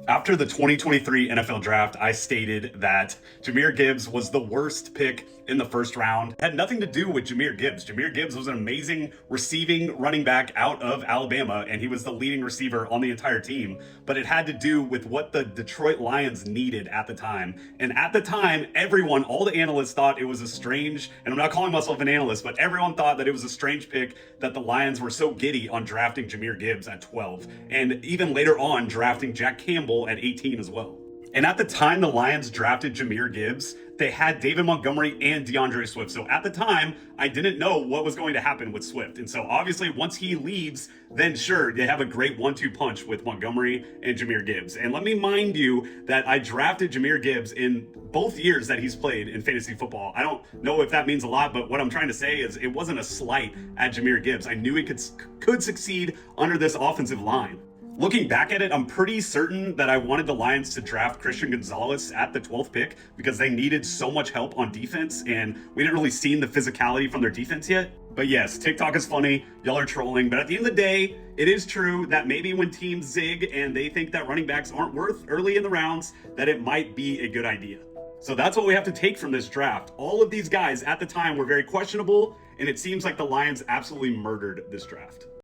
After the 2023 NFL draft, I stated that Jahmyr Gibbs was the worst pick in the first round. It had nothing to do with Jahmyr Gibbs. Jahmyr Gibbs was an amazing receiving running back out of Alabama, and he was the leading receiver on the entire team. But it had to do with what the Detroit Lions needed at the time. And at the time, everyone, all the analysts thought it was a strange, and I'm not calling myself an analyst, but everyone thought that it was a strange pick that the Lions were so giddy on drafting Jahmyr Gibbs at 12. And even later on, drafting Jack Campbell at 18 as well. And at the time the Lions drafted Jahmyr Gibbs, they had David Montgomery and DeAndre Swift. So at the time, I didn't know what was going to happen with Swift. And so obviously once he leaves, then sure, they have a great 1-2 punch with Montgomery and Jahmyr Gibbs. And let me mind you that I drafted Jahmyr Gibbs in both years that he's played in fantasy football. I don't know if that means a lot, but what I'm trying to say is it wasn't a slight at Jahmyr Gibbs. I knew he could succeed under this offensive line. Looking back at it, I'm pretty certain that I wanted the Lions to draft Christian Gonzalez at the 12th pick because they needed so much help on defense, and we didn't really see the physicality from their defense yet. But yes, TikTok is funny, y'all are trolling, but at the end of the day, it is true that maybe when teams zig and they think that running backs aren't worth early in the rounds, that it might be a good idea. So that's what we have to take from this draft. All of these guys at the time were very questionable, and it seems like the Lions absolutely murdered this draft.